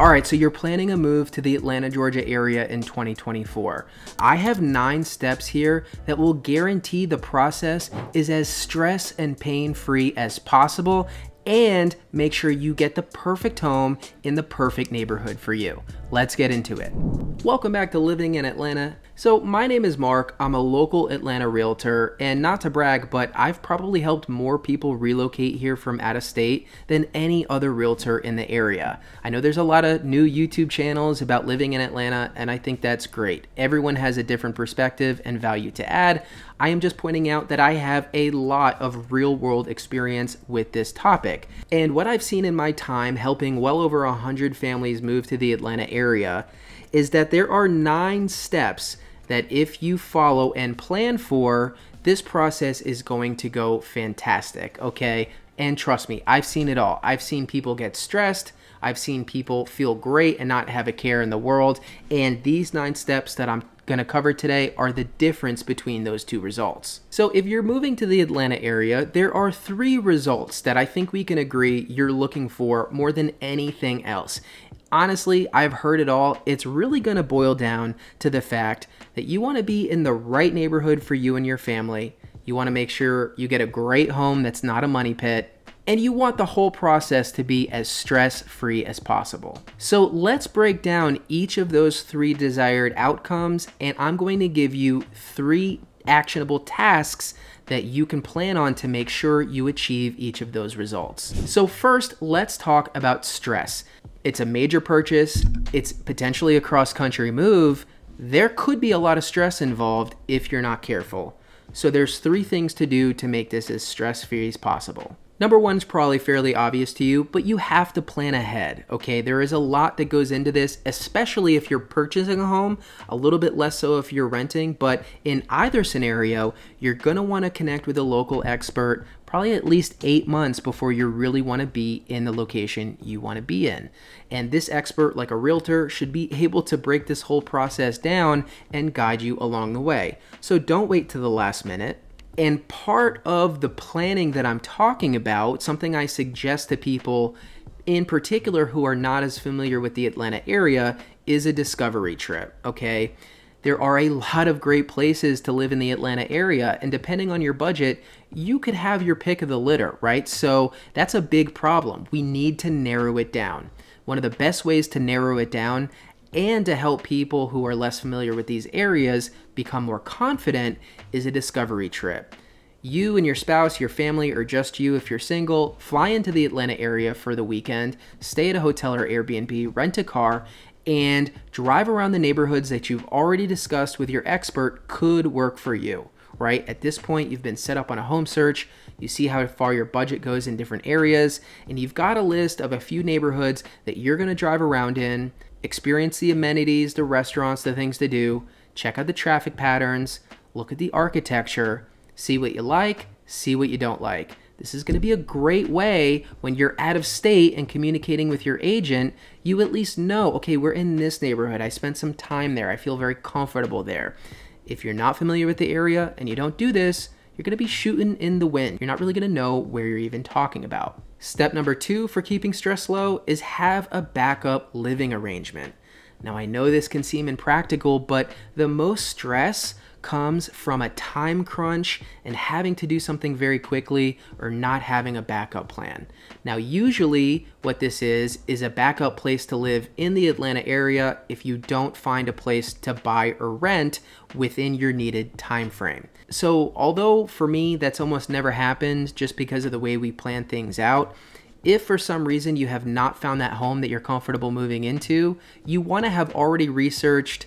All right, so you're planning a move to the Atlanta, Georgia area in 2024. I have 9 steps here that will guarantee the process is as stress and pain-free as possible and make sure you get the perfect home in the perfect neighborhood for you. Let's get into it. Welcome back to Living in Atlanta. So my name is Mark. I'm a local Atlanta realtor, and not to brag, but I've probably helped more people relocate here from out of state than any other realtor in the area. I know there's a lot of new YouTube channels about living in Atlanta, and I think that's great. Everyone has a different perspective and value to add. I am just pointing out that I have a lot of real world experience with this topic. And what I've seen in my time helping well over 100 families move to the Atlanta area is that there are 9 steps that if you follow and plan for, this process is going to go fantastic, okay? And trust me, I've seen it all. I've seen people get stressed. I've seen people feel great and not have a care in the world. And these 9 steps that I'm gonna cover today are the difference between those 2 results. So if you're moving to the Atlanta area, there are 3 results that I think we can agree you're looking for more than anything else. Honestly, I've heard it all. It's really going to boil down to the fact that you want to be in the right neighborhood for you and your family. You want to make sure you get a great home that's not a money pit. And you want the whole process to be as stress-free as possible. So let's break down each of those 3 desired outcomes, and I'm going to give you 3 actionable tasks that you can plan on to make sure you achieve each of those results. So first, let's talk about stress. It's a major purchase. It's potentially a cross-country move. There could be a lot of stress involved if you're not careful. So there's 3 things to do to make this as stress-free as possible. Number 1 is probably fairly obvious to you, but you have to plan ahead, okay? There is a lot that goes into this, especially if you're purchasing a home, a little bit less so if you're renting, but in either scenario, you're gonna wanna connect with a local expert probably at least 8 months before you really wanna be in the location you wanna be in. And this expert, like a realtor, should be able to break this whole process down and guide you along the way. So don't wait to the last minute. And part of the planning that I'm talking about, something I suggest to people in particular who are not as familiar with the Atlanta area, is a discovery trip, okay? There are a lot of great places to live in the Atlanta area, and depending on your budget, you could have your pick of the litter, right? So that's a big problem. We need to narrow it down. One of the best ways to narrow it down and to help people who are less familiar with these areas become more confident is a discovery trip. You and your spouse, your family, or just you if you're single, fly into the Atlanta area for the weekend, stay at a hotel or Airbnb, rent a car, and drive around the neighborhoods that you've already discussed with your expert could work for you, right? At this point, you've been set up on a home search, you see how far your budget goes in different areas, and you've got a list of a few neighborhoods that you're gonna drive around in, experience the amenities, the restaurants, the things to do, check out the traffic patterns, look at the architecture, see what you like, see what you don't like. This is going to be a great way when you're out of state and communicating with your agent, you at least know, okay, we're in this neighborhood. I spent some time there. I feel very comfortable there. If you're not familiar with the area and you don't do this, you're going to be shooting in the wind. You're not really going to know where you're even talking about. Step number 2 for keeping stress low is have a backup living arrangement. Now, I know this can seem impractical, but the most stress comes from a time crunch and having to do something very quickly or not having a backup plan. Now, usually what this is a backup place to live in the Atlanta area if you don't find a place to buy or rent within your needed time frame. So although for me that's almost never happened just because of the way we plan things out, if for some reason you have not found that home that you're comfortable moving into, you want to have already researched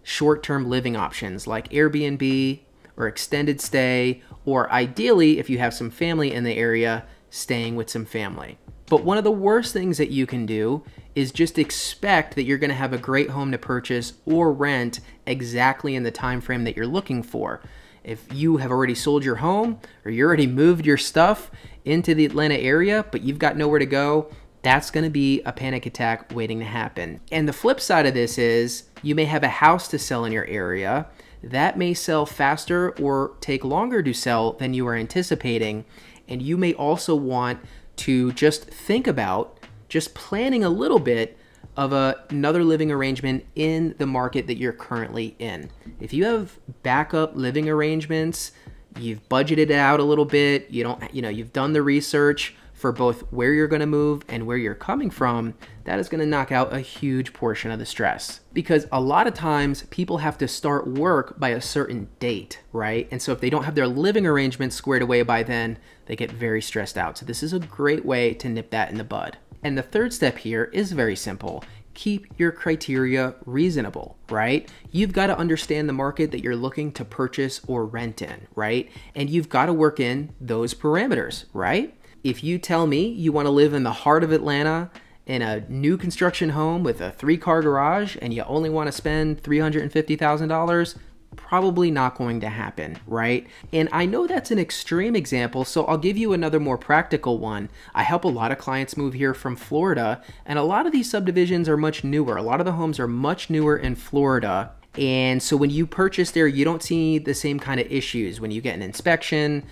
short-term living options like Airbnb or extended stay, or ideally, if you have some family in the area, staying with some family. But one of the worst things that you can do is just expect that you're going to have a great home to purchase or rent exactly in the time frame that you're looking for. If you have already sold your home or you already moved your stuff into the Atlanta area, but you've got nowhere to go, that's going to be a panic attack waiting to happen. And the flip side of this is you may have a house to sell in your area. That may sell faster or take longer to sell than you are anticipating. And you may also want to just think about just planning a little bit of another living arrangement in the market that you're currently in. If you have backup living arrangements, you've budgeted it out a little bit, you've done the research for both where you're going to move and where you're coming from, that is going to knock out a huge portion of the stress. Because a lot of times people have to start work by a certain date, right? And so if they don't have their living arrangements squared away by then, they get very stressed out. So this is a great way to nip that in the bud. And the third step here is very simple. Keep your criteria reasonable, right? You've got to understand the market that you're looking to purchase or rent in, right? And you've got to work in those parameters, right? If you tell me you want to live in the heart of Atlanta in a new construction home with a 3-car garage and you only want to spend $350,000, probably not going to happen, right? And I know that's an extreme example, so I'll give you another more practical one. I help a lot of clients move here from Florida, and a lot of these subdivisions are much newer. A lot of the homes are much newer in Florida. And so when you purchase there, you don't see the same kind of issues. When you get an inspection,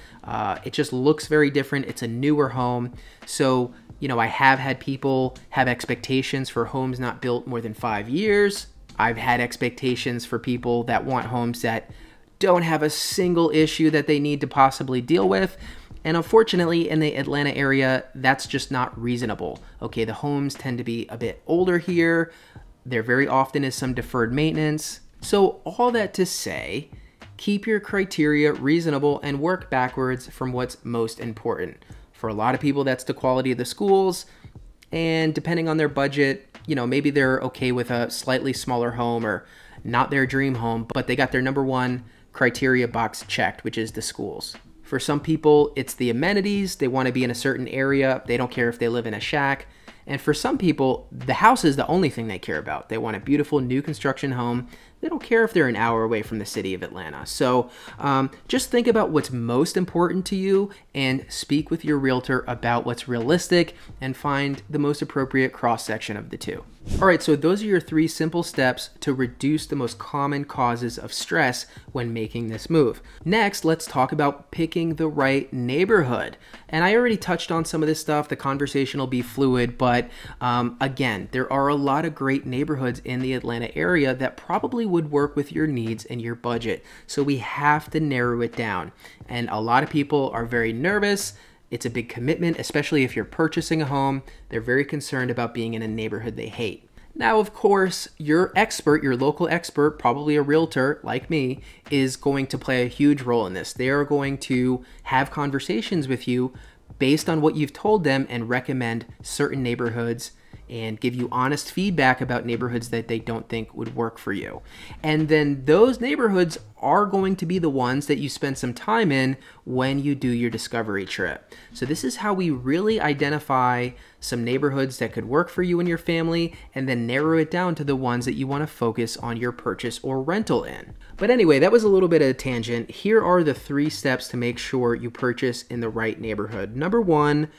it just looks very different. It's a newer home. So, I have had people have expectations for homes not built more than 5 years. I've had expectations for people that want homes that don't have a single issue that they need to possibly deal with. And unfortunately, in the Atlanta area, that's just not reasonable. Okay, the homes tend to be a bit older here. There very often is some deferred maintenance. So all that to say, keep your criteria reasonable and work backwards from what's most important. For a lot of people, that's the quality of the schools. And depending on their budget, maybe they're okay with a slightly smaller home or not their dream home, but they got their number one criteria box checked, which is the schools. For some people, it's the amenities. They want to be in a certain area. They don't care if they live in a shack. And for some people, the house is the only thing they care about. They want a beautiful new construction home. They don't care if they're an hour away from the city of Atlanta. So just think about what's most important to you and speak with your realtor about what's realistic and find the most appropriate cross-section of the two. All right, so those are your 3 simple steps to reduce the most common causes of stress when making this move. Next, let's talk about picking the right neighborhood. And I already touched on some of this stuff. The conversation will be fluid, but again, there are a lot of great neighborhoods in the Atlanta area that probably would work with your needs and your budget. So we have to narrow it down. And a lot of people are very nervous. It's a big commitment, especially if you're purchasing a home. They're very concerned about being in a neighborhood they hate. Now, of course, your expert, your local expert, probably a realtor like me, is going to play a huge role in this. They are going to have conversations with you based on what you've told them and recommend certain neighborhoods and give you honest feedback about neighborhoods that they don't think would work for you. And then those neighborhoods are going to be the ones that you spend some time in when you do your discovery trip. So this is how we really identify some neighborhoods that could work for you and your family, and then narrow it down to the ones that you want to focus on your purchase or rental in. But anyway, that was a little bit of a tangent. Here are the 3 steps to make sure you purchase in the right neighborhood. Number 1,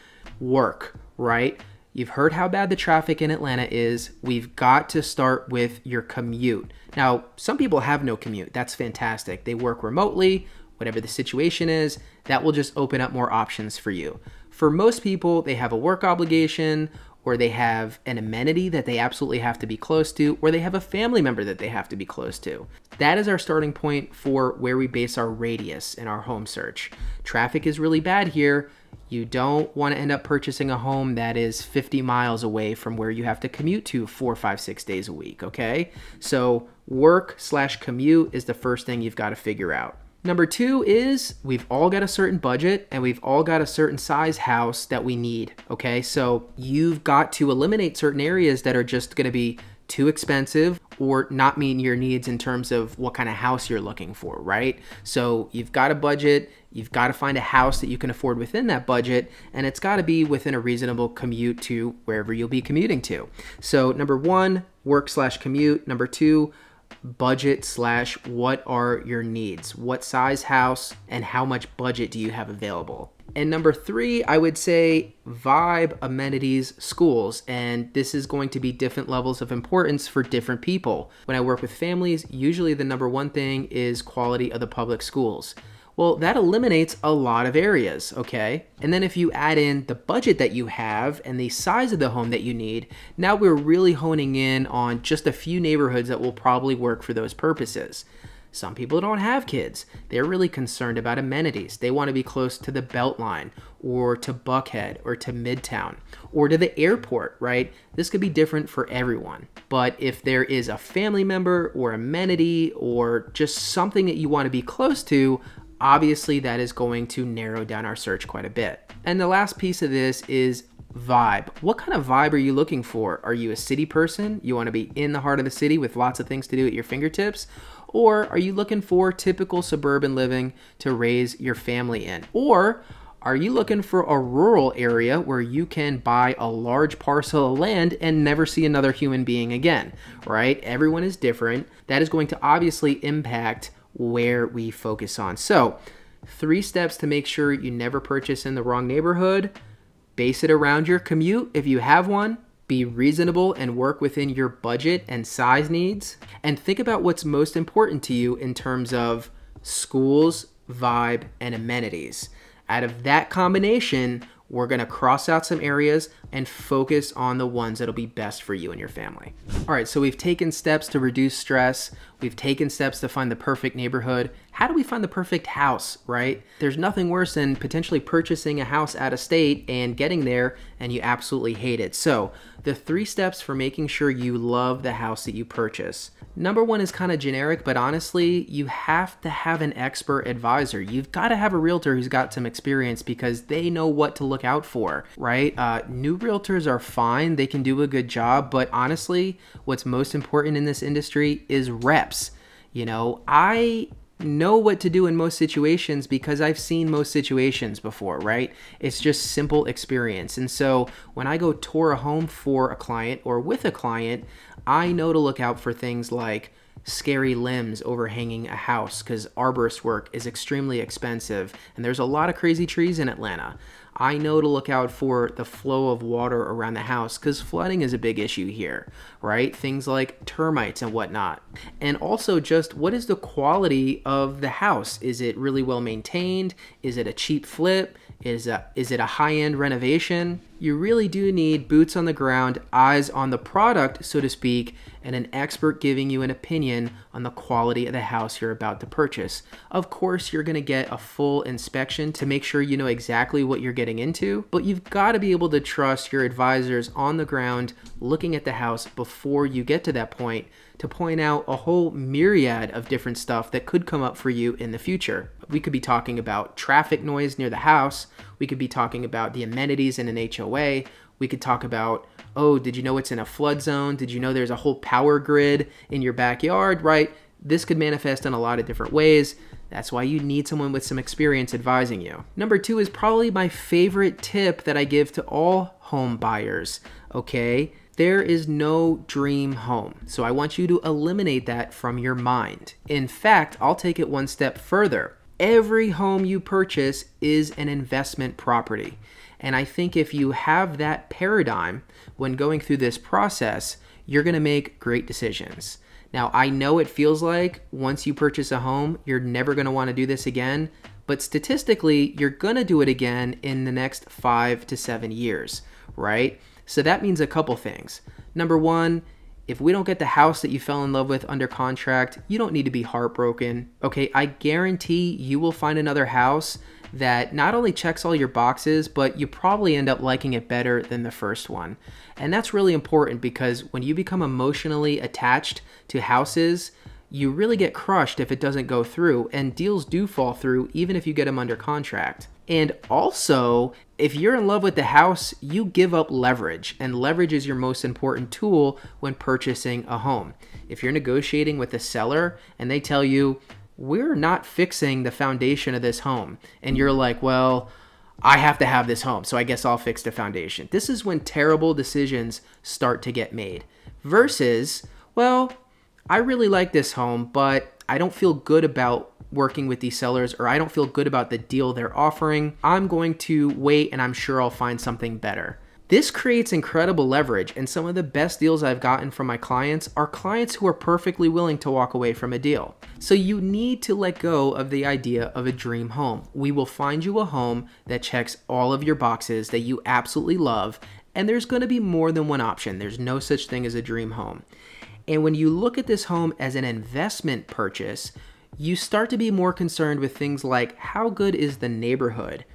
work, right? You've heard how bad the traffic in Atlanta is. We've got to start with your commute. Now, some people have no commute. That's fantastic. They work remotely, whatever the situation is. That will just open up more options for you. For most people, they have a work obligation, or they have an amenity that they absolutely have to be close to, or they have a family member that they have to be close to. That is our starting point for where we base our radius in our home search. Traffic is really bad here. You don't want to end up purchasing a home that is 50 miles away from where you have to commute to 4, 5, 6 days a week, okay? So work/commute is the first thing you've got to figure out. Number 2 is we've all got a certain budget and we've all got a certain size house that we need, okay? So you've got to eliminate certain areas that are just going to be too expensive or not meeting your needs in terms of what kind of house you're looking for, right? So you've got a budget, you've got to find a house that you can afford within that budget, and it's got to be within a reasonable commute to wherever you'll be commuting to. So number 1, work/commute. Number 2, budget/what are your needs? What size house and how much budget do you have available? And number 3, I would say vibe, amenities, schools. And this is going to be different levels of importance for different people. When I work with families, usually the number 1 thing is quality of the public schools. Well, that eliminates a lot of areas, okay? And then if you add in the budget that you have and the size of the home that you need, now we're really honing in on just a few neighborhoods that will probably work for those purposes. Some people don't have kids. They're really concerned about amenities. They want to be close to the Beltline or to Buckhead or to Midtown or to the airport, right? This could be different for everyone. But if there is a family member or amenity or just something that you want to be close to, obviously that is going to narrow down our search quite a bit. And the last piece of this is vibe. What kind of vibe are you looking for? Are you a city person? You want to be in the heart of the city with lots of things to do at your fingertips? Or are you looking for typical suburban living to raise your family in? Or are you looking for a rural area where you can buy a large parcel of land and never see another human being again, right? Everyone is different. That is going to obviously impact where we focus on. So 3 steps to make sure you never purchase in the wrong neighborhood. Base it around your commute if you have one. Be reasonable and work within your budget and size needs. And think about what's most important to you in terms of schools, vibe, and amenities. Out of that combination, we're gonna cross out some areas and focus on the ones that'll be best for you and your family. All right, so we've taken steps to reduce stress. We've taken steps to find the perfect neighborhood. How do we find the perfect house, right? There's nothing worse than potentially purchasing a house out of state and getting there and you absolutely hate it. So the 3 steps for making sure you love the house that you purchase. Number 1 is kind of generic, but honestly, you have to have an expert advisor. You've got to have a realtor who's got some experience because they know what to look out for, right? New realtors are fine. They can do a good job, but honestly, what's most important in this industry is reps. You know, I know what to do in most situations because I've seen most situations before, right? It's just simple experience. And so when I go tour a home for a client or with a client, I know to look out for things like scary limbs overhanging a house because arborist work is extremely expensive and there's a lot of crazy trees in Atlanta. I know to look out for the flow of water around the house because flooding is a big issue here, right? Things like termites and whatnot. And also just what is the quality of the house? Is it really well maintained? Is it a cheap flip? Is it a high-end renovation? You really do need boots on the ground, eyes on the product, so to speak, and an expert giving you an opinion on the quality of the house you're about to purchase. Of course, you're going to get a full inspection to make sure you know exactly what you're getting into, but you've got to be able to trust your advisors on the ground looking at the house before you get to that point to point out a whole myriad of different stuff that could come up for you in the future. We could be talking about traffic noise near the house. We could be talking about the amenities in an HOA. We could talk about, oh, did you know it's in a flood zone? Did you know there's a whole power grid in your backyard, right? This could manifest in a lot of different ways. That's why you need someone with some experience advising you. Number 2 is probably my favorite tip that I give to all home buyers, okay? There is no dream home. So I want you to eliminate that from your mind. In fact, I'll take it one step further. Every home you purchase is an investment property. And I think if you have that paradigm when going through this process, you're going to make great decisions. Now, I know it feels like once you purchase a home, you're never going to want to do this again, but statistically, you're going to do it again in the next 5 to 7 years, right? So that means a couple things. Number 1, if we don't get the house that you fell in love with under contract, you don't need to be heartbroken. Okay, I guarantee you will find another house that not only checks all your boxes, but you probably end up liking it better than the first one. And that's really important because when you become emotionally attached to houses, you really get crushed if it doesn't go through, and deals do fall through even if you get them under contract. And also, if you're in love with the house, you give up leverage, and leverage is your most important tool when purchasing a home. If you're negotiating with a seller and they tell you, we're not fixing the foundation of this home, and you're like, well, I have to have this home, so I guess I'll fix the foundation. This is when terrible decisions start to get made. Versus, well, I really like this home, but I don't feel good about working with these sellers, or I don't feel good about the deal they're offering. I'm going to wait and I'm sure I'll find something better. This creates incredible leverage, and some of the best deals I've gotten from my clients are clients who are perfectly willing to walk away from a deal. So you need to let go of the idea of a dream home. We will find you a home that checks all of your boxes that you absolutely love, and there's going to be more than one option. There's no such thing as a dream home. And when you look at this home as an investment purchase, you start to be more concerned with things like how good is the neighborhood?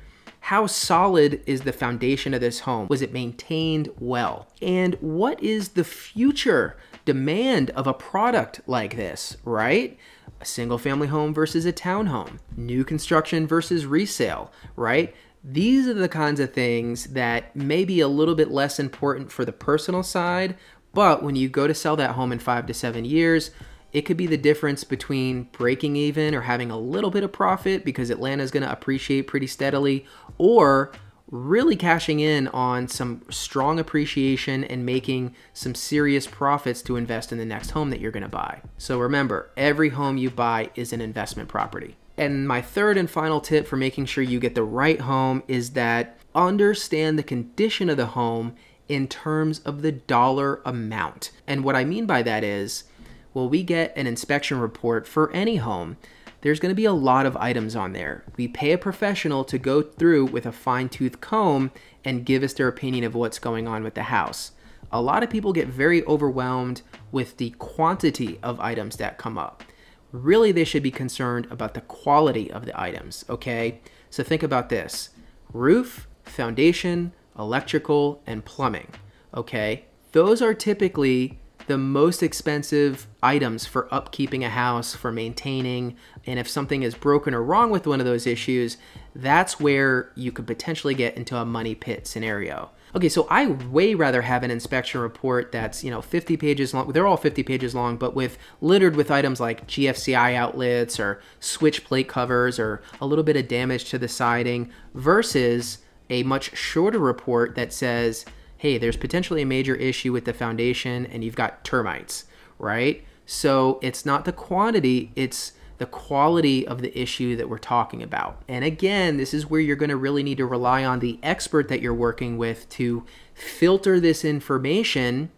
How solid is the foundation of this home? Was it maintained well? And what is the future demand of a product like this, right? A single family home versus a townhome, new construction versus resale, right? These are the kinds of things that may be a little bit less important for the personal side, but when you go to sell that home in 5 to 7 years, it could be the difference between breaking even or having a little bit of profit because Atlanta is going to appreciate pretty steadily, or really cashing in on some strong appreciation and making some serious profits to invest in the next home that you're going to buy. So remember, every home you buy is an investment property. And my third and final tip for making sure you get the right home is that understand the condition of the home in terms of the dollar amount. And what I mean by that is, well, we get an inspection report for any home. There's going to be a lot of items on there. We pay a professional to go through with a fine-tooth comb and give us their opinion of what's going on with the house. A lot of people get very overwhelmed with the quantity of items that come up. Really, they should be concerned about the quality of the items, okay? So think about this: roof, foundation, electrical, and plumbing, okay? Those are typically the most expensive items for upkeeping a house, for maintaining, and if something is broken or wrong with one of those issues, that's where you could potentially get into a money pit scenario. Okay, so I way rather have an inspection report that's, 50 pages long. They're all 50 pages long, but littered with items like GFCI outlets or switch plate covers or a little bit of damage to the siding, versus a much shorter report that says, hey, there's potentially a major issue with the foundation and you've got termites, right? So it's not the quantity, it's the quality of the issue that we're talking about. And again, this is where you're going to really need to rely on the expert that you're working with to filter this information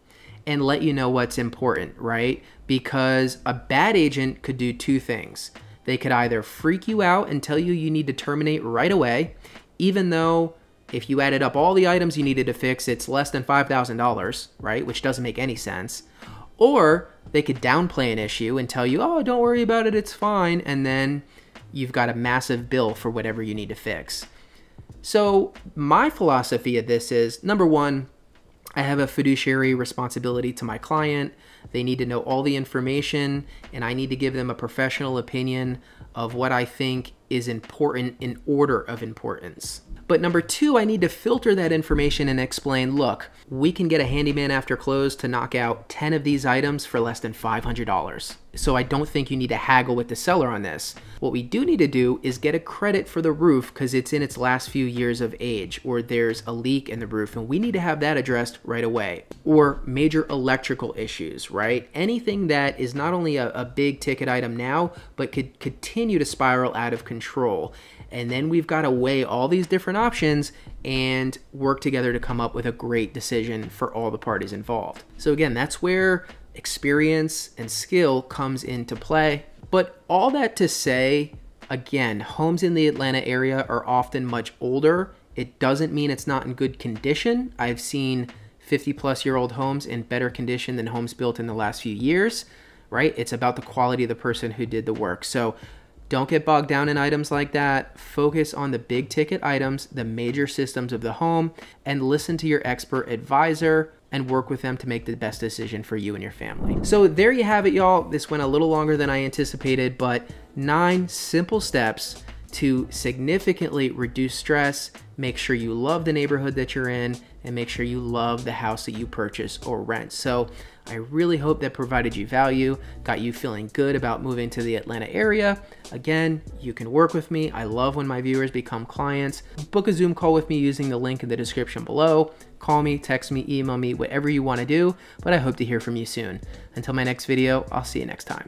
and let you know what's important, right? Because a bad agent could do two things. They could either freak you out and tell you you need to terminate right away, even though if you added up all the items you needed to fix, it's less than $5,000, right? Which doesn't make any sense. Or they could downplay an issue and tell you, oh, don't worry about it, it's fine. And then you've got a massive bill for whatever you need to fix. So my philosophy of this is, number one, I have a fiduciary responsibility to my client. They need to know all the information, and I need to give them a professional opinion of what I think is important in order of importance. But number two, I need to filter that information and explain, look, we can get a handyman after close to knock out 10 of these items for less than $500. So I don't think you need to haggle with the seller on this. What we do need to do is get a credit for the roof because it's in its last few years of age, or there's a leak in the roof and we need to have that addressed right away. Or major electrical issues, right? Anything that is not only a big ticket item now, but could continue to spiral out of control. And then we've got to weigh all these different options and work together to come up with a great decision for all the parties involved. So again, that's where experience and skill comes into play. But all that to say, again, homes in the Atlanta area are often much older. It doesn't mean it's not in good condition. I've seen 50-plus-year-old homes in better condition than homes built in the last few years, right? It's about the quality of the person who did the work. So don't get bogged down in items like that. Focus on the big ticket items, the major systems of the home, and listen to your expert advisor and work with them to make the best decision for you and your family. So there you have it, y'all. This went a little longer than I anticipated, but 9 simple steps to significantly reduce stress, make sure you love the neighborhood that you're in, and make sure you love the house that you purchase or rent. So I really hope that provided you value, got you feeling good about moving to the Atlanta area. Again, you can work with me. I love when my viewers become clients. Book a Zoom call with me using the link in the description below. Call me, text me, email me, whatever you want to do, but I hope to hear from you soon. Until my next video, I'll see you next time.